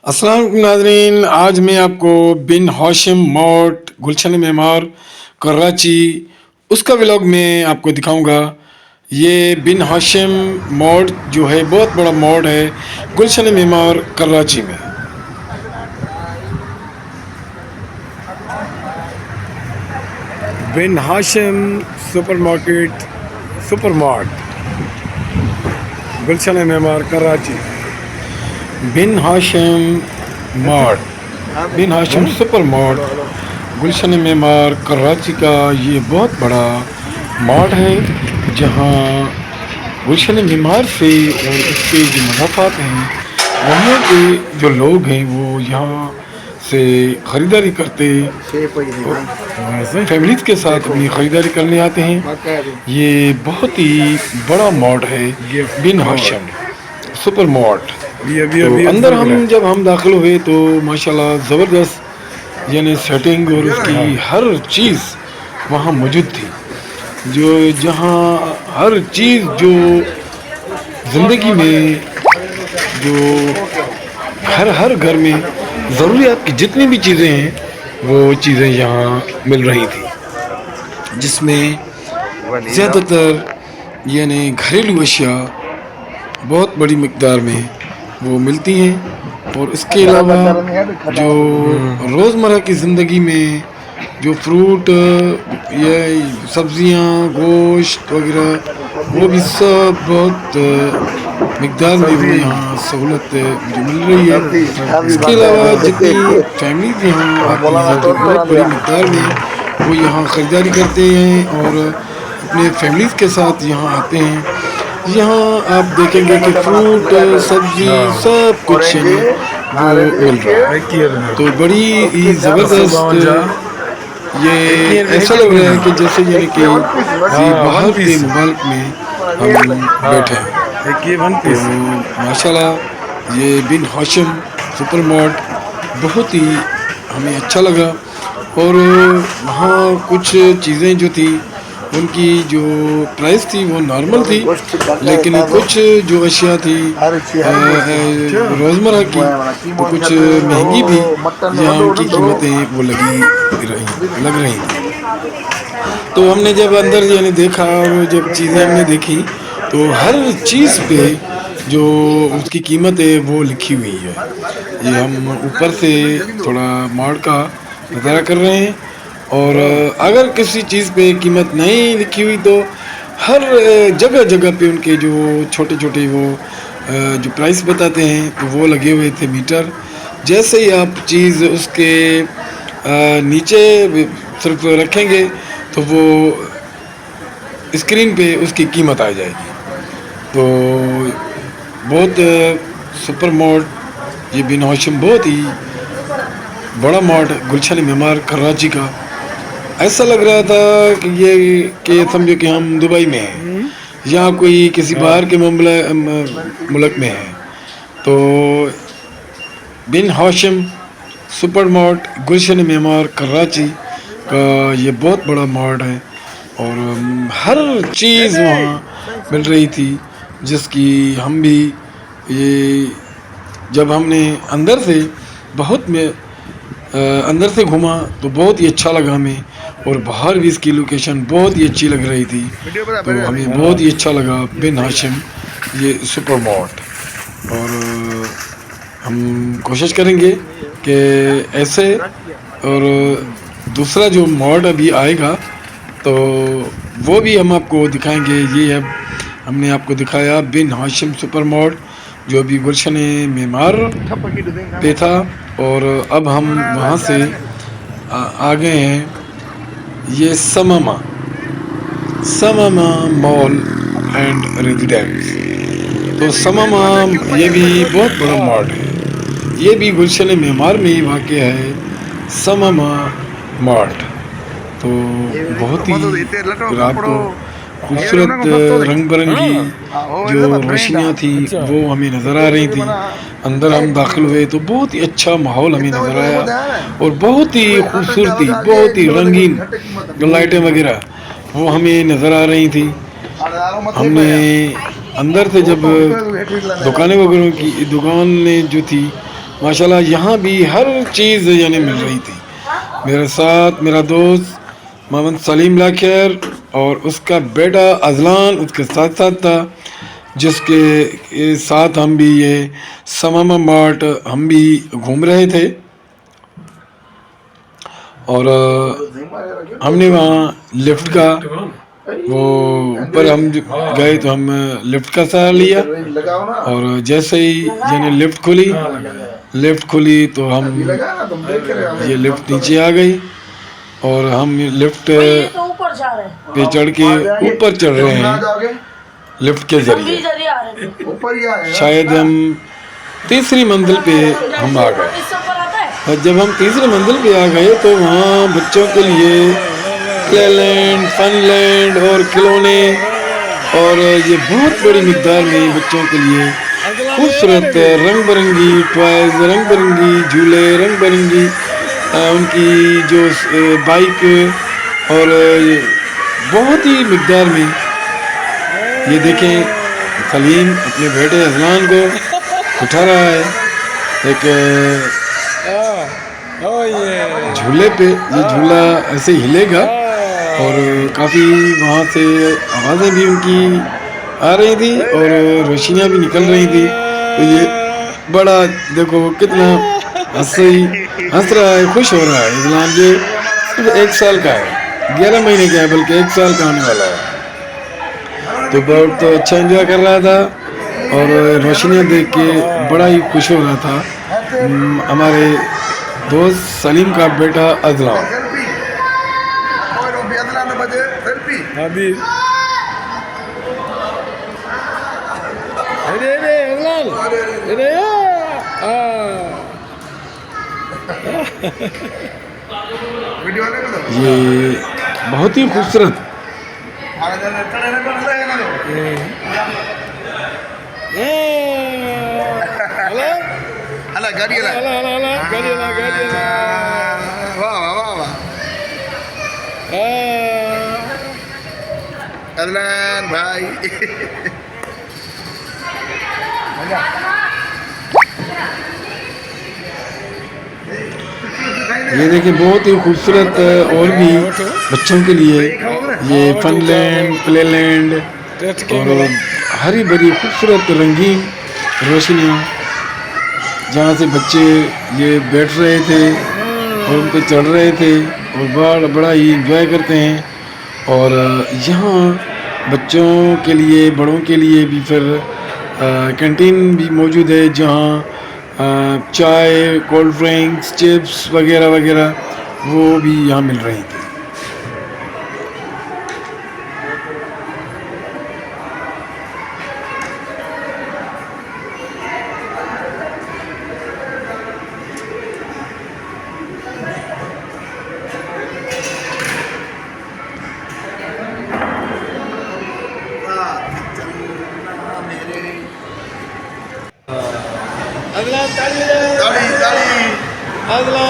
अस्सलाम वालेकुम नाज़रीन। आज मैं आपको बिन हाशिम मॉड गुलशन मेमार कराची उसका व्लॉग में आपको दिखाऊंगा। ये बिन हाशिम मॉड जो है बहुत बड़ा मॉड है गुलशन मेमार कराची में। बिन हाशिम सुपरमार्केट सुपर मार्ट गुलशन मेमार कराची। बिन हाशिम मार्ट बिन हाशिम सुपर मार्ट गुलशन मेमार कराची का ये बहुत बड़ा मार्ट है, जहाँ गुलशन मेमार से और इसके जो मज़ाफ़ात हैं वहाँ के जो लोग हैं वो यहाँ से ख़रीदारी करते और फैमिलीज़ के साथ अपनी ख़रीदारी करने आते हैं। ये बहुत ही बड़ा मॉल है बिन हाशिम सुपर मार्ट। तो अंदर जब हम दाखिल हुए तो माशाल्लाह ज़बरदस्त यानी सेटिंग और उसकी हर चीज़ वहाँ मौजूद थी, जो जहाँ हर चीज़ जो ज़िंदगी में जो हर घर में ज़रूरियात की जितनी भी चीज़ें हैं वो चीज़ें यहाँ मिल रही थी, जिसमें ज़्यादातर यानी घरेलू अशिया बहुत बड़ी मकदार में वो मिलती हैं। और इसके अलावा जो रोज़मर्रा की ज़िंदगी में जो फ्रूट या सब्ज़ियाँ गोश्त वगैरह वो भी सब बहुत मकदार में वो यहाँ सहूलत जो मिल रही है। इसके अलावा जितनी फैमिलीज यहाँ आती हैं जो बहुत बड़ी मकदार में वो यहाँ ख़रीदारी करते हैं और अपने फैमिलीज़ के साथ यहाँ आते हैं। यहाँ आप देखेंगे कि फ्रूट सब्जी सब कुछ यानी वो मिल रहा है। तो बड़ी ही ज़बरदस्त ये ऐसा लग रहा है कि जैसे यानी कि बाहर के मुल्क में हम बैठे हैं। तो माशाल्लाह ये बिन हाशिम सुपर मार्ट बहुत ही हमें अच्छा लगा। और वहाँ कुछ चीज़ें जो थी उनकी जो प्राइस थी वो नॉर्मल थी, लेकिन कुछ जो अशिया थी रोज़मर्रा की तो कुछ महंगी भी यहाँ उनकी कीमतें वो लग रही थी। तो हमने जब अंदर यानी देखा और जब चीज़ें हमने देखी तो हर चीज़ पे जो उसकी कीमत है वो लिखी हुई है। ये हम ऊपर से थोड़ा मॉल का नज़ारा कर रहे हैं और अगर किसी चीज़ पे कीमत नहीं लिखी हुई तो हर जगह जगह पे उनके जो छोटे छोटे वो जो प्राइस बताते हैं तो वो लगे हुए थे मीटर। जैसे ही आप चीज़ उसके नीचे सिर्फ रखेंगे तो वो स्क्रीन पे उसकी कीमत आ जाएगी। तो बहुत सुपर मॉड ये बिन हाशिम बहुत ही बड़ा मॉड गुलशन मेमार कराची का। ऐसा लग रहा था कि समझो कि हम दुबई में हैं या कोई किसी बाहर के मुल्क में है। तो बिन हाशिम सुपर मार्ट गुलशन मेमार कराची का ये बहुत बड़ा मार्ट है और हर चीज़ वहाँ मिल रही थी, जिसकी हम भी ये जब हमने अंदर से अंदर से घूमा तो बहुत ही अच्छा लगा हमें। और बाहर भी इसकी लोकेशन बहुत ही अच्छी लग रही थी, तो हमें बहुत ही अच्छा लगा बिन हाशिम ये सुपर मार्ट। और हम कोशिश करेंगे कि ऐसे और दूसरा जो मॉड अभी आएगा तो वो भी हम आपको दिखाएंगे। ये अब हमने आपको दिखाया बिन हाशिम सुपर मॉड जो अभी गुलशन मेमार पे था, और अब हम वहाँ से आ गए हैं ये समामा मॉल एंड रेजिडेंस। तो समामा ये भी बहुत बड़ा मॉल है, ये भी गुलशन मेमार में ही वाक़ है समामा मार्ट। तो बहुत ही रात को खूबसूरत रंग बिरंगी जो रोशनियाँ थी वो हमें नज़र आ रही थी। अंदर हम दाखिल हुए तो बहुत ही अच्छा माहौल हमें नज़र आया और बहुत ही खूबसूरती बहुत ही रंगीन जो लाइटें वगैरह वो हमें नज़र आ रही थी। हमने अंदर से जब दुकानें वगैरह की दुकानें जो थी माशाल्लाह यहाँ भी हर चीज़ यानी मिल रही थी। मेरे साथ मेरा दोस्त मोहम्मद सलीम लाखिर और उसका बेटा अजलान उसके साथ साथ था, जिसके साथ हम भी ये समामा मार्ट हम भी घूम रहे थे। और हमने वहाँ लिफ्ट का वो ऊपर हम गए तो हम लिफ्ट का सहारा लिया, और जैसे ही यानी लिफ्ट खुली तो हम ये लिफ्ट नीचे आ गई और हम लिफ्ट पे चढ़ के ऊपर चढ़ रहे हैं लिफ्ट के जरिए। शायद हम तीसरी मंजिल पे हम आ गए, और जब हम तीसरी मंजिल पे आ गए तो वहाँ बच्चों के लिए प्लेलैंड, फनलैंड और खिलौने, और ये बहुत बड़ी मिकदार में बच्चों के लिए खूबसूरत रंग बिरंगी टॉयज, रंग बिरंगी झूले, रंग बिरंगी उनकी जो बाइक, और बहुत ही मिकदार में। ये देखें सलीम अपने बेटे अजलान को उठा रहा है एक झूले पे। ये झूला ऐसे हिलेगा, और काफ़ी वहाँ से आवाज़ें भी उनकी आ रही थी और रोशनियाँ भी निकल रही थी। तो ये बड़ा देखो कितना हंस रहा है, खुश हो रहा है। इस्लाम ये सिर्फ 1 साल का है, 11 महीने का है, बल्कि 1 साल का होने वाला है। तो बहुत तो अच्छा एंजॉय कर रहा था और रोशनियाँ देख के बड़ा ही खुश हो रहा था हमारे दोस्त सलीम का बेटा अजलान। अभी ये बहुत ही खूबसूरत अदनान भाई ये देखिए बहुत ही खूबसूरत और भी बच्चों के लिए ये फनलैंड, प्लेलैंड और हरी भरी खूबसूरत रंगीन रोशनियाँ, जहाँ से बच्चे ये बैठ रहे थे और उन पर चढ़ रहे थे और बड़ा ही इंजॉय करते हैं। और यहाँ बच्चों के लिए, बड़ों के लिए भी फिर कैंटीन भी मौजूद है, जहाँ चाय, कोल्ड ड्रिंक्स, चिप्स वगैरह वगैरह वो भी यहाँ मिल रही थी। अगला ताली ताली अगला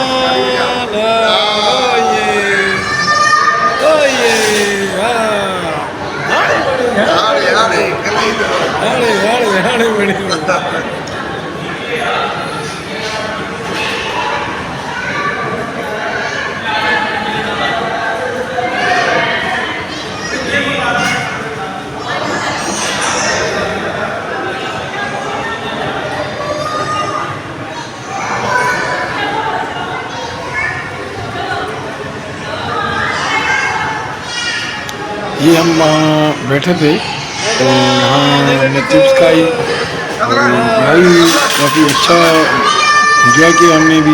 ये हम वहाँ बैठे थे तो वहाँ हमने चिप्स खाई और भाई काफ़ी अच्छा इंजॉय किया हमने भी।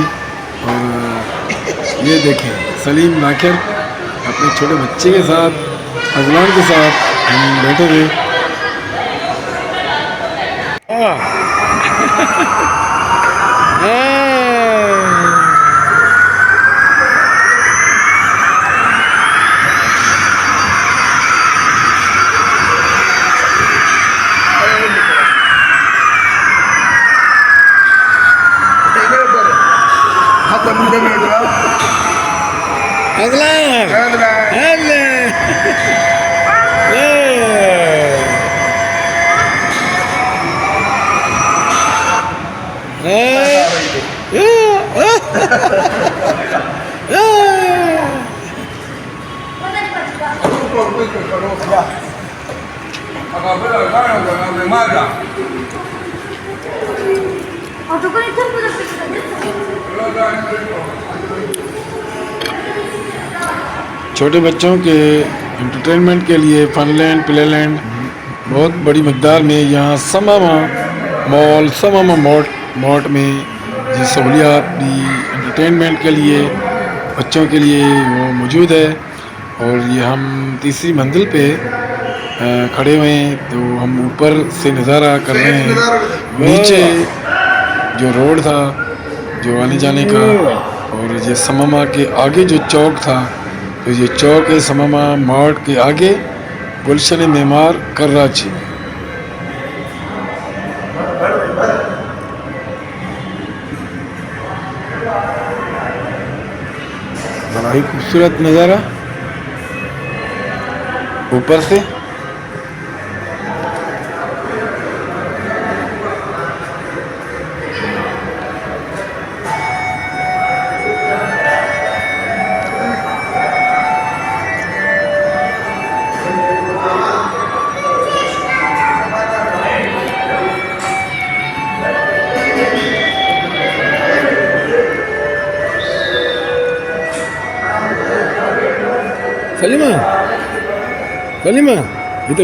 और ये देखें सलीम लाखिर अपने छोटे बच्चे के साथ, अजलान के साथ हम बैठे थे। छोटे बच्चों के एंटरटेनमेंट के लिए फनलैंड प्लेलैंड बहुत बड़ी मकदार में यहाँ समामा मॉल समामा मॉट में ये सहूलियात भी एंटरटेनमेंट के लिए बच्चों के लिए वो मौजूद है। और ये हम तीसरी मंजिल पे खड़े हुए हैं, तो हम ऊपर से नज़ारा कर रहे हैं नीचे जो रोड था जो आने जाने का, और ये समामा के आगे जो चौक था, तो ये चौक है समामा मार्ट के आगे गुलशन मेमार कराची। बड़ा ही खूबसूरत नज़ारा ऊपर से। सलीमा सलीमा itu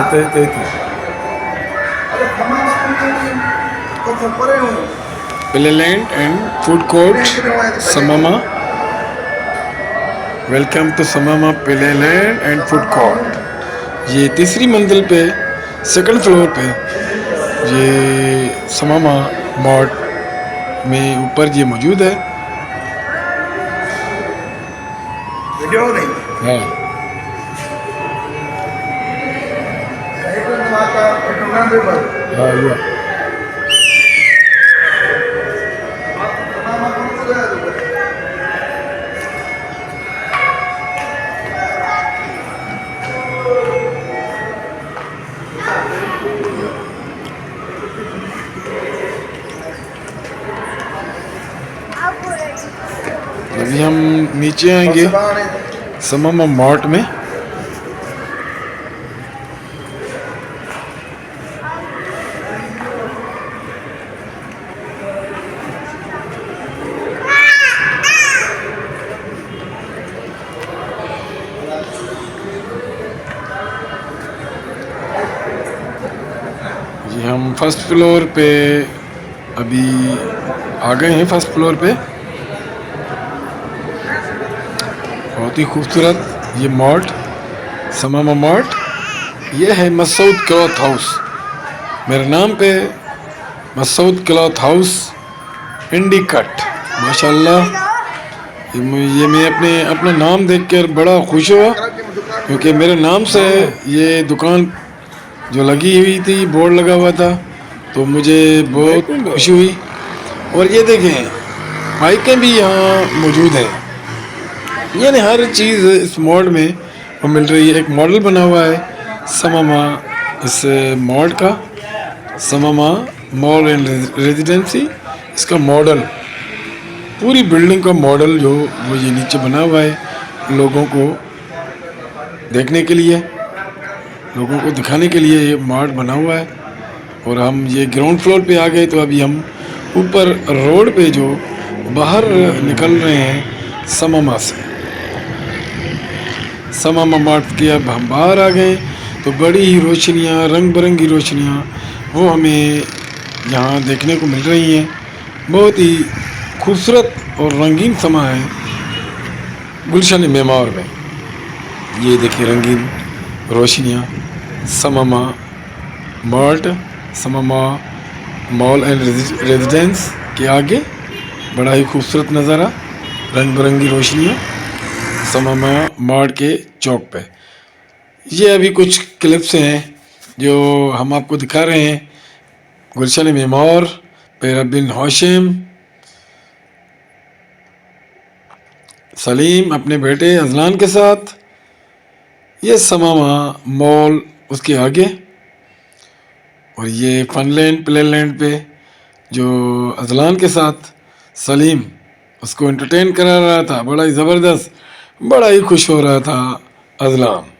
itu अरे कम परे हूँ Peleland and food court Samama. Welcome to Samama Peleland and food court। ये तीसरी मंजिल पे सेकंड फ्लोर पे ये समामा मॉट में ऊपर ये मौजूद है। वीडियो नहीं हाँ, एक माता एक नंबर पर हाँ हुआ। मामा कौन सा है अभी हम नीचे आएंगे समामा मॉट में। जी हम फर्स्ट फ्लोर पे अभी आ गए हैं। फर्स्ट फ्लोर पे बहुत ही खूबसूरत ये मॉट समामा मॉट। ये है मसूद क्लॉथ हाउस, मेरे नाम पे मसूद क्लॉथ हाउस इंडी कट। माशाल्लाह ये मैं अपना नाम देखकर बड़ा खुश हुआ, क्योंकि मेरे नाम से ये दुकान जो लगी हुई थी, बोर्ड लगा हुआ था, तो मुझे बहुत खुशी हुई। और ये देखें बाइकें भी यहाँ मौजूद हैं, यानी हर चीज़ इस मॉड में वो मिल रही है। एक मॉडल बना हुआ है समामा इस मॉड का, समामा मॉल एंड रेजिडेंसी, इसका मॉडल पूरी बिल्डिंग का मॉडल जो वो ये नीचे बना हुआ है लोगों को देखने के लिए, लोगों को दिखाने के लिए ये मार्ट बना हुआ है। और हम ये ग्राउंड फ्लोर पे आ गए, तो अभी हम ऊपर रोड पे जो बाहर निकल रहे हैं समामा से, समामा मार्ट के अब हम बाहर आ गए, तो बड़ी ही रोशनियाँ, रंग बिरंगी रोशनियाँ वो हमें यहाँ देखने को मिल रही हैं। बहुत ही खूबसूरत और रंगीन समा है गुलशन मेमार में। ये देखिए रंगीन रोशनियाँ Samama mart, Samama mall and residence के आगे बड़ा ही खूबसूरत नज़ारा, रंग बिरंगी रोशनियाँ समामा मार्ट के चौक पे। ये अभी कुछ क्लिप्स हैं जो हम आपको दिखा रहे हैं। गुलशन मेमार, पेरा बिन हाशिम, सलीम अपने बेटे अजलान के साथ, ये समामा मॉल उसके आगे, और ये फनलैंड प्लेलैंड पे जो अजलान के साथ सलीम उसको एंटरटेन करा रहा था, बड़ा ही ज़बरदस्त, बड़ा ही खुश हो रहा था अजलान।